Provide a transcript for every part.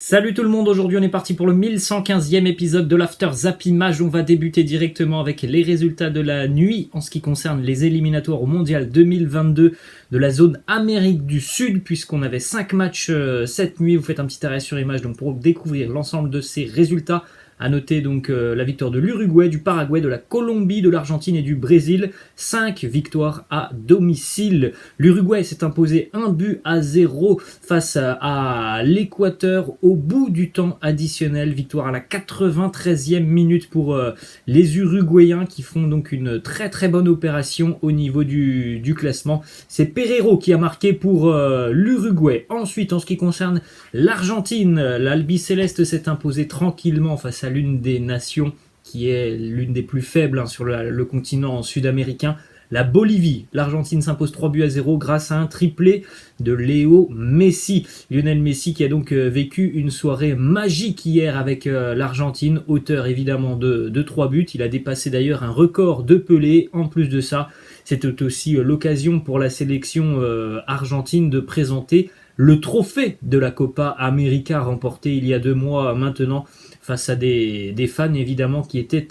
Salut tout le monde, aujourd'hui on est parti pour le 1115e épisode de l'After Zap Image. On va débuter directement avec les résultats de la nuit en ce qui concerne les éliminatoires au Mondial 2022 de la zone Amérique du Sud, puisqu'on avait 5 matchs cette nuit. Vous faites un petit arrêt sur image donc pour découvrir l'ensemble de ces résultats. À noter donc la victoire de l'Uruguay, du Paraguay, de la Colombie, de l'Argentine et du Brésil. 5 victoires à domicile. L'Uruguay s'est imposé 1-0 face à l'Équateur au bout du temps additionnel. Victoire à la 93e minute pour les Uruguayens qui font donc une très très bonne opération au niveau du classement. C'est Pereiro qui a marqué pour l'Uruguay. Ensuite, en ce qui concerne l'Argentine, l'Albiceleste s'est imposé tranquillement face à l'une des nations qui est l'une des plus faibles sur le continent sud-américain, la Bolivie. L'Argentine s'impose 3-0 grâce à un triplé de Léo Messi. Lionel Messi qui a donc vécu une soirée magique hier avec l'Argentine, auteur évidemment de 3 buts. Il a dépassé d'ailleurs un record de Pelé. En plus de ça, c'était aussi l'occasion pour la sélection argentine de présenter le trophée de la Copa América remporté il y a 2 mois maintenant face à des fans évidemment qui étaient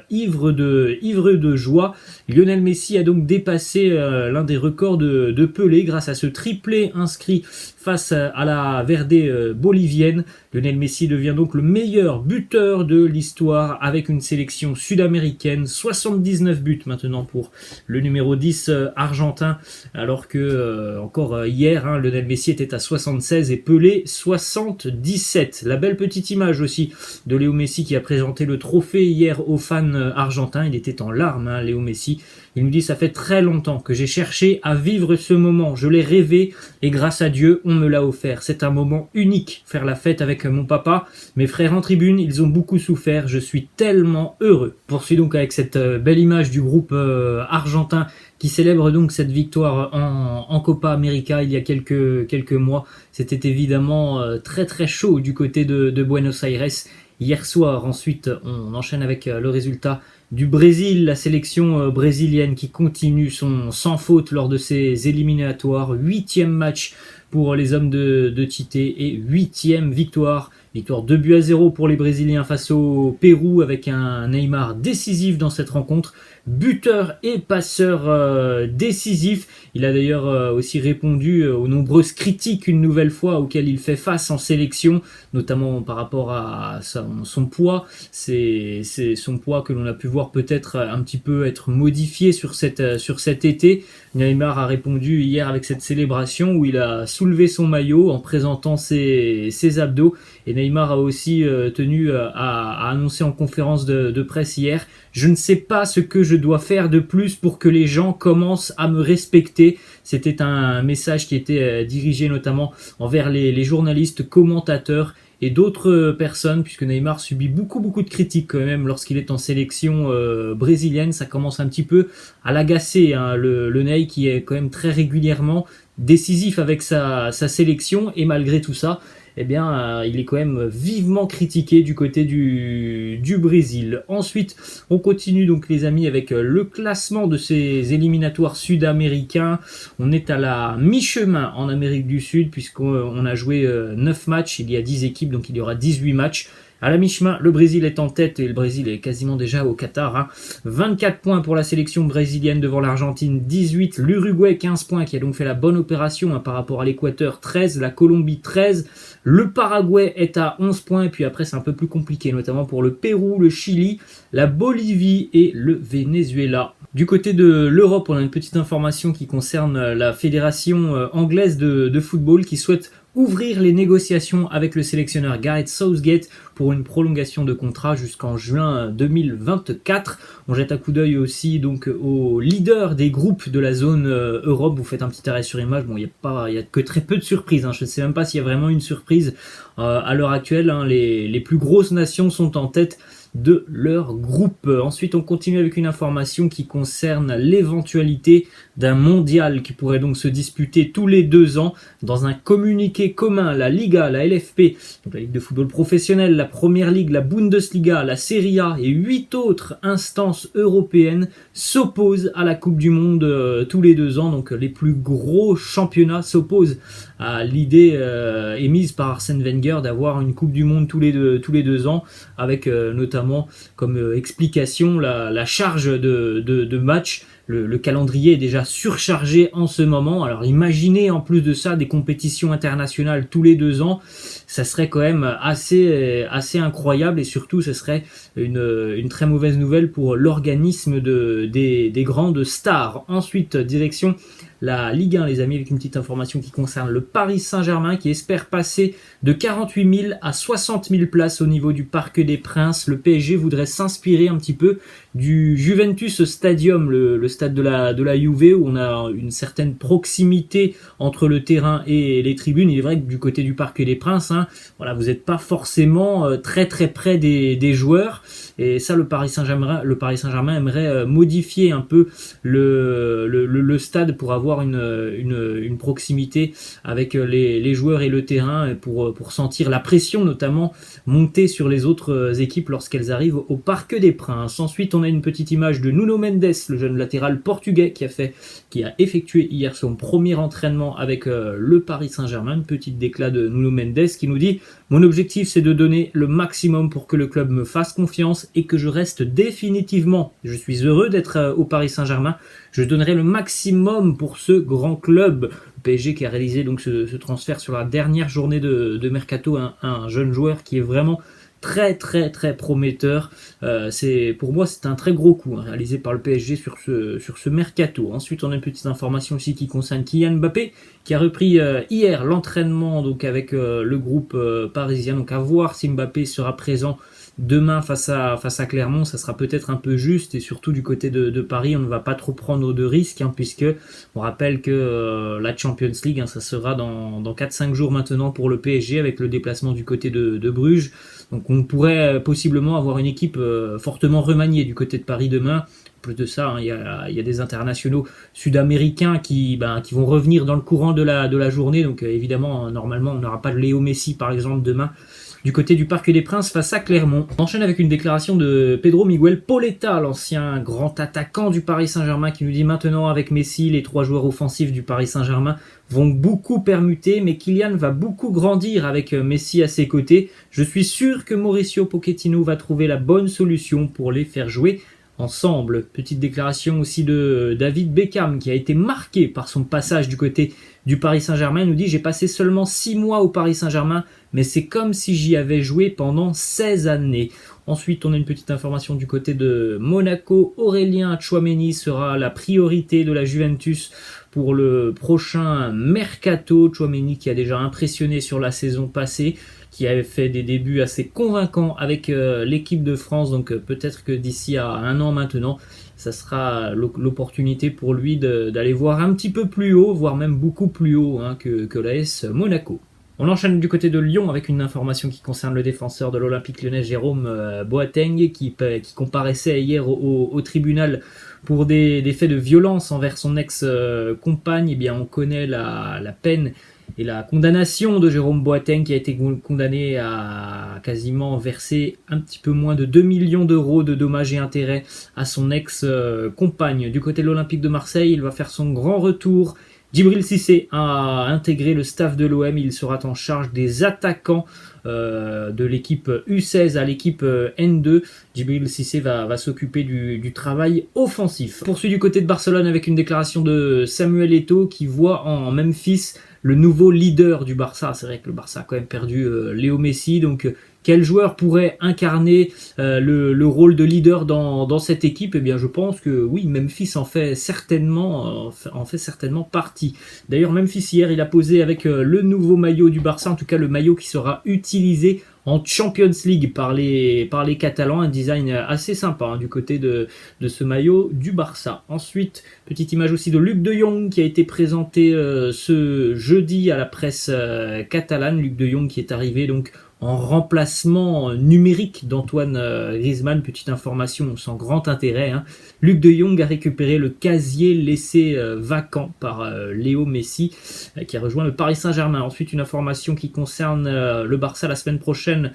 ivres de joie. Lionel Messi a donc dépassé l'un des records de Pelé grâce à ce triplé inscrit face à la Verde bolivienne. Lionel Messi devient donc le meilleur buteur de l'histoire avec une sélection sud-américaine. 79 buts maintenant pour le numéro 10 argentin, alors que encore hier, Lionel Messi était à 76 et Pelé 77. La belle petite image aussi de Léo Messi qui a présenté le trophée hier aux fans argentins. Il était en larmes, Léo Messi. Il nous dit: ça fait très longtemps que j'ai cherché à vivre ce moment, je l'ai rêvé et grâce à Dieu on me l'a offert. C'est un moment unique, faire la fête avec mon papa, mes frères en tribune, ils ont beaucoup souffert, je suis tellement heureux. Poursuit donc avec cette belle image du groupe argentin qui célèbre donc cette victoire en Copa América il y a quelques mois. C'était évidemment très très chaud du côté de Buenos Aires. Hier soir, ensuite, on enchaîne avec le résultat du Brésil, la sélection brésilienne qui continue son sans faute lors de ses éliminatoires. 8e match pour les hommes de Tite et 8e victoire. Victoire 2-0 pour les Brésiliens face au Pérou avec un Neymar décisif dans cette rencontre. Buteur et passeur décisif. Il a d'ailleurs aussi répondu aux nombreuses critiques une nouvelle fois auxquelles il fait face en sélection, notamment par rapport à son poids. C'est son poids que l'on a pu voir peut-être un petit peu être modifié sur cet été. Neymar a répondu hier avec cette célébration où il a soulevé son maillot en présentant ses abdos. Et Neymar a aussi tenu à annoncer en conférence de presse hier: je ne sais pas ce que je dois faire de plus pour que les gens commencent à me respecter. C'était un message qui était dirigé notamment envers les journalistes, commentateurs et d'autres personnes, puisque Neymar subit beaucoup de critiques quand même lorsqu'il est en sélection brésilienne. Ça commence un petit peu à l'agacer, le Ney qui est quand même très régulièrement décisif avec sa sélection, et malgré tout ça, eh bien, il est quand même vivement critiqué du côté du Brésil. Ensuite, on continue donc les amis avec le classement de ces éliminatoires sud-américains. On est à la mi-chemin en Amérique du Sud puisqu'on a joué 9 matchs, il y a 10 équipes donc il y aura 18 matchs. À la mi-chemin, le Brésil est en tête et le Brésil est quasiment déjà au Qatar. 24 points pour la sélection brésilienne devant l'Argentine, 18. L'Uruguay, 15 points, qui a donc fait la bonne opération par rapport à l'Équateur, 13. La Colombie, 13. Le Paraguay est à 11 points. Et puis après, c'est un peu plus compliqué, notamment pour le Pérou, le Chili, la Bolivie et le Venezuela. Du côté de l'Europe, on a une petite information qui concerne la fédération anglaise de football qui souhaite ouvrir les négociations avec le sélectionneur Gareth Southgate pour une prolongation de contrat jusqu'en juin 2024. On jette un coup d'œil aussi donc aux leaders des groupes de la zone Europe. Vous faites un petit arrêt sur image. Bon, il y a que très peu de surprises. Je ne sais même pas s'il y a vraiment une surprise à l'heure actuelle. Les plus grosses nations sont en tête. de leur groupe. Ensuite, on continue avec une information qui concerne l'éventualité d'un mondial qui pourrait donc se disputer tous les 2 ans. Dans un communiqué commun, la Liga, la LFP, donc la Ligue de football professionnel, la Première Ligue, la Bundesliga, la Serie A et 8 autres instances européennes s'opposent à la Coupe du Monde tous les 2 ans. Donc les plus gros championnats s'opposent à l'idée émise par Arsène Wenger d'avoir une Coupe du Monde tous les deux ans, avec notamment comme explication la charge de matchs. Le calendrier est déjà surchargé en ce moment. Alors imaginez en plus de ça des compétitions internationales tous les 2 ans, ça serait quand même assez incroyable, et surtout ce serait une très mauvaise nouvelle pour l'organisme des grandes stars. Ensuite, direction la Ligue 1, les amis, avec une petite information qui concerne le Paris Saint-Germain qui espère passer de 48 000 à 60 000 places au niveau du Parc des Princes. Le PSG voudrait s'inspirer un petit peu du Juventus Stadium, le stade de la Juve, où on a une certaine proximité entre le terrain et les tribunes. Il est vrai que du côté du Parc des Princes, voilà, vous n'êtes pas forcément très très près des joueurs, et ça le Paris Saint-Germain aimerait modifier un peu le stade pour avoir une proximité avec les joueurs et le terrain, pour sentir la pression notamment monter sur les autres équipes lorsqu'elles arrivent au Parc des Princes. Ensuite, on a une petite image de Nuno Mendes, le jeune latéral portugais qui a effectué hier son premier entraînement avec le Paris Saint-Germain. Une petite déclat de Nuno Mendes qui nous dit: mon objectif, c'est de donner le maximum pour que le club me fasse confiance et que je reste définitivement. Je suis heureux d'être au Paris Saint-Germain. Je donnerai le maximum pour ce grand club. Le PSG qui a réalisé donc ce transfert sur la dernière journée de mercato, un jeune joueur qui est vraiment très très très prometteur. Pour moi, c'est un très gros coup réalisé par le PSG sur ce mercato. Ensuite, on a une petite information aussi qui concerne Kylian Mbappé, qui a repris hier l'entraînement donc avec le groupe parisien. Donc à voir si Mbappé sera présent demain face à Clermont. Ça sera peut-être un peu juste, et surtout du côté de Paris, on ne va pas trop prendre de risques, puisque on rappelle que la Champions League, ça sera dans 4-5 jours maintenant pour le PSG, avec le déplacement du côté de Bruges. Donc on pourrait possiblement avoir une équipe fortement remaniée du côté de Paris demain. En plus de ça, il y a des internationaux sud-américains qui vont revenir dans le courant de la journée. Donc évidemment, normalement, on n'aura pas de Léo Messi par exemple demain du côté du Parc des Princes face à Clermont. On enchaîne avec une déclaration de Pedro Miguel Poletta, l'ancien grand attaquant du Paris Saint-Germain, qui nous dit: maintenant avec Messi, les 3 joueurs offensifs du Paris Saint-Germain vont beaucoup permuter, mais Kylian va beaucoup grandir avec Messi à ses côtés. Je suis sûr que Mauricio Pochettino va trouver la bonne solution pour les faire jouer ensemble. Petite déclaration aussi de David Beckham, qui a été marqué par son passage du côté du Paris Saint-Germain. Il nous dit: j'ai passé seulement 6 mois au Paris Saint-Germain, mais c'est comme si j'y avais joué pendant 16 années. Ensuite, on a une petite information du côté de Monaco. Aurélien Tchouaméni sera la priorité de la Juventus pour le prochain mercato. Tchouaméni qui a déjà impressionné sur la saison passée, qui avait fait des débuts assez convaincants avec l'équipe de France. Donc peut-être que d'ici à 1 an maintenant, ça sera l'opportunité pour lui d'aller voir un petit peu plus haut, voire même beaucoup plus haut que l'AS Monaco. On enchaîne du côté de Lyon avec une information qui concerne le défenseur de l'Olympique Lyonnais, Jérôme Boateng, qui comparaissait hier au tribunal pour des faits de violence envers son ex-compagne. Eh bien, on connaît la peine et la condamnation de Jérôme Boateng, qui a été condamné à quasiment verser un petit peu moins de 2 millions d'euros de dommages et intérêts à son ex-compagne. Du côté de l'Olympique de Marseille, il va faire son grand retour. Djibril Cissé a intégré le staff de l'OM. Il sera en charge des attaquants de l'équipe U16 à l'équipe N2. Djibril Cissé va s'occuper du travail offensif. On poursuit du côté de Barcelone avec une déclaration de Samuel Eto'o, qui voit en Memphis le nouveau leader du Barça. C'est vrai que le Barça a quand même perdu Léo Messi, donc quel joueur pourrait incarner le rôle de leader dans cette équipe? Eh bien, je pense que oui, Memphis en fait certainement partie. D'ailleurs, Memphis hier, il a posé avec le nouveau maillot du Barça, en tout cas le maillot qui sera utilisé en Champions League par les Catalans. Un design assez sympa du côté de ce maillot du Barça. Ensuite, petite image aussi de Luc de Jong qui a été présenté ce jeudi à la presse catalane. Luc de Jong qui est arrivé donc en remplacement numérique d'Antoine Griezmann. Petite information sans grand intérêt, hein. Luc de Jong a récupéré le casier laissé vacant par Léo Messi, qui a rejoint le Paris Saint-Germain. Ensuite, une information qui concerne le Barça la semaine prochaine,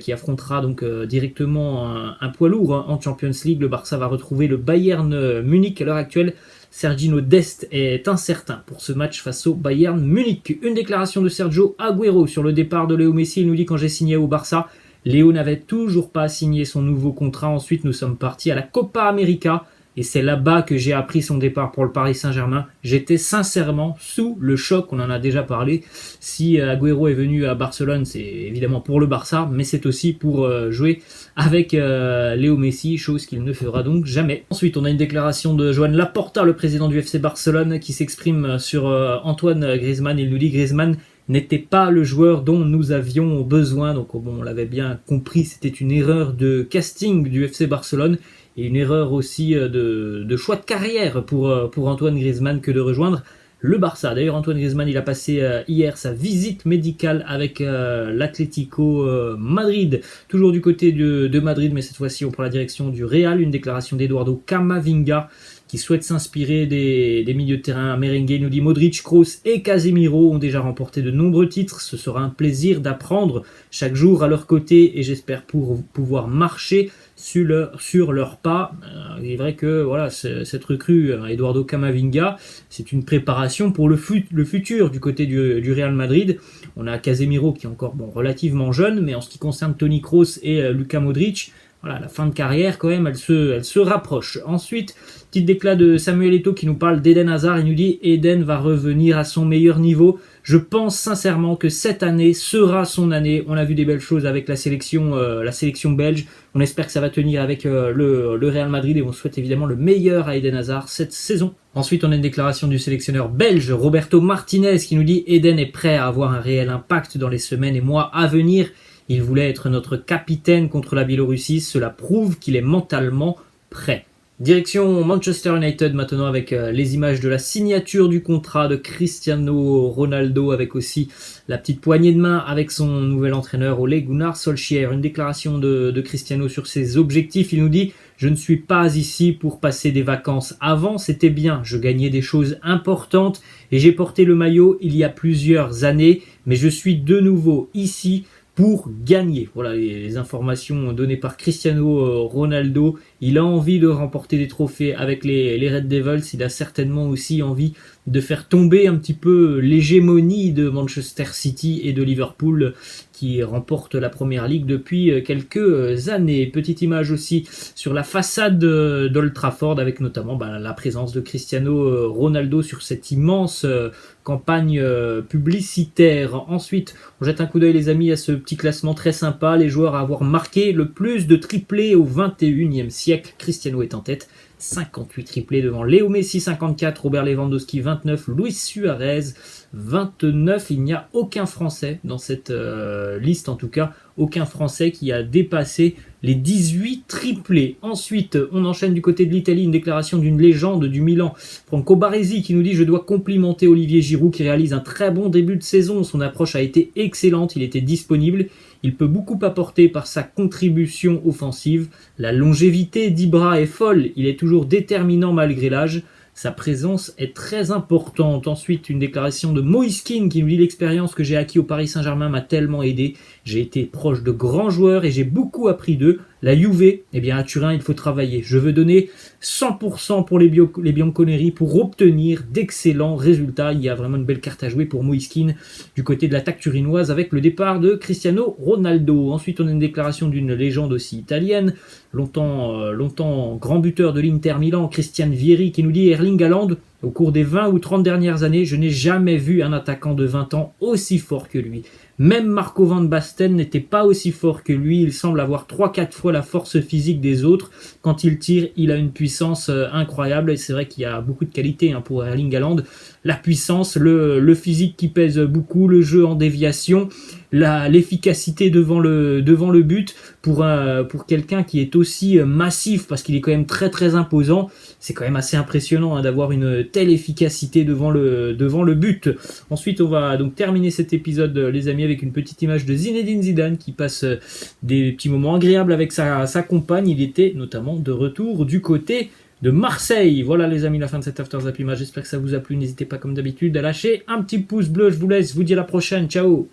qui affrontera donc directement un poids lourd, hein, en Champions League. Le Barça va retrouver le Bayern Munich. À l'heure actuelle, Sergino Dest est incertain pour ce match face au Bayern Munich. Une déclaration de Sergio Agüero sur le départ de Léo Messi. Il nous dit: quand j'ai signé au Barça, Léo n'avait toujours pas signé son nouveau contrat. Ensuite, nous sommes partis à la Copa América et c'est là-bas que j'ai appris son départ pour le Paris Saint-Germain. J'étais sincèrement sous le choc, on en a déjà parlé. Si Agüero est venu à Barcelone, c'est évidemment pour le Barça, mais c'est aussi pour jouer avec Léo Messi, chose qu'il ne fera donc jamais. Ensuite, on a une déclaration de Joan Laporta, le président du FC Barcelone, qui s'exprime sur Antoine Griezmann. Il nous dit: Griezmann n'était pas le joueur dont nous avions besoin. Donc bon, on l'avait bien compris, c'était une erreur de casting du FC Barcelone et une erreur aussi de choix de carrière pour Antoine Griezmann que de rejoindre le Barça. D'ailleurs, Antoine Griezmann, il a passé hier sa visite médicale avec l'Atlético Madrid, toujours du côté de Madrid, mais cette fois-ci on prend la direction du Real. Une déclaration d'Eduardo Camavinga qui souhaite s'inspirer des milieux de terrain merengue. Il nous dit: Modric, Kroos et Casemiro ont déjà remporté de nombreux titres. Ce sera un plaisir d'apprendre chaque jour à leur côté et j'espère pouvoir marcher sur leur pas. Il est vrai que voilà, cette recrue, Eduardo Camavinga, c'est une préparation pour le futur du côté du Real Madrid. On a Casemiro qui est encore relativement jeune, mais en ce qui concerne Toni Kroos et Luka Modric, voilà, la fin de carrière quand même, elle se rapproche. Ensuite, petite déclat de Samuel Eto'o qui nous parle d'Eden Hazard. Il nous dit: Eden va revenir à son meilleur niveau. Je pense sincèrement que cette année sera son année. On a vu des belles choses avec la sélection belge. On espère que ça va tenir avec le Real Madrid et on souhaite évidemment le meilleur à Eden Hazard cette saison. Ensuite, on a une déclaration du sélectionneur belge Roberto Martinez qui nous dit: Eden est prêt à avoir un réel impact dans les semaines et mois à venir. Il voulait être notre capitaine contre la Biélorussie. Cela prouve qu'il est mentalement prêt. Direction Manchester United maintenant avec les images de la signature du contrat de Cristiano Ronaldo, avec aussi la petite poignée de main avec son nouvel entraîneur Ole Gunnar Solskjaer. Une déclaration de Cristiano sur ses objectifs. Il nous dit: je ne suis pas ici pour passer des vacances. Avant, c'était bien, je gagnais des choses importantes et j'ai porté le maillot il y a plusieurs années, mais je suis de nouveau ici pour gagner. Voilà les informations données par Cristiano Ronaldo. Il a envie de remporter des trophées avec les Red Devils. Il a certainement aussi envie de faire tomber un petit peu l'hégémonie de Manchester City et de Liverpool qui remportent la Première Ligue depuis quelques années. Petite image aussi sur la façade d'Old Trafford avec notamment la présence de Cristiano Ronaldo sur cette immense campagne publicitaire. Ensuite, on jette un coup d'œil les amis à ce petit classement très sympa. Les joueurs à avoir marqué le plus de triplés au 21e siècle. Cristiano est en tête, 58 triplés devant Léo Messi 54, Robert Lewandowski 29, Luis Suarez 29. Il n'y a aucun Français dans cette liste, en tout cas aucun Français qui a dépassé les 18 triplés. Ensuite, on enchaîne du côté de l'Italie, une déclaration d'une légende du Milan, Franco Baresi, qui nous dit: je dois complimenter Olivier Giroud qui réalise un très bon début de saison. Son approche a été excellente, il était disponible. Il peut beaucoup apporter par sa contribution offensive. La longévité d'Ibra est folle, il est toujours déterminant malgré l'âge. Sa présence est très importante. Ensuite, une déclaration de Moïse Kean qui nous dit: l'expérience que j'ai acquis au Paris Saint-Germain m'a tellement aidé. J'ai été proche de grands joueurs et j'ai beaucoup appris d'eux. La Juve, à Turin, il faut travailler. Je veux donner 100% pour les Bianconeri pour obtenir d'excellents résultats. Il y a vraiment une belle carte à jouer pour Moïse Kean du côté de l'attaque turinoise avec le départ de Cristiano Ronaldo. Ensuite, on a une déclaration d'une légende aussi italienne, longtemps grand buteur de l'Inter Milan, Christian Vieri, qui nous dit: Erling Haaland, au cours des 20 ou 30 dernières années, je n'ai jamais vu un attaquant de 20 ans aussi fort que lui. Même Marco Van Basten n'était pas aussi fort que lui. Il semble avoir 3-4 fois la force physique des autres. Quand il tire, il a une puissance incroyable. Et c'est vrai qu'il y a beaucoup de qualités pour Erling Haaland. La puissance, le physique qui pèse beaucoup, le jeu en déviation, l'efficacité devant le but pour quelqu'un qui est aussi massif, parce qu'il est quand même très très imposant. C'est quand même assez impressionnant d'avoir une telle efficacité devant le but. Ensuite, on va donc terminer cet épisode, les amis, avec une petite image de Zinedine Zidane qui passe des petits moments agréables avec sa compagne. Il était notamment de retour du côté de Marseille. Voilà les amis, la fin de cet After Zap Image. J'espère que ça vous a plu. N'hésitez pas comme d'habitude à lâcher un petit pouce bleu. Je vous laisse, je vous dis à la prochaine. Ciao.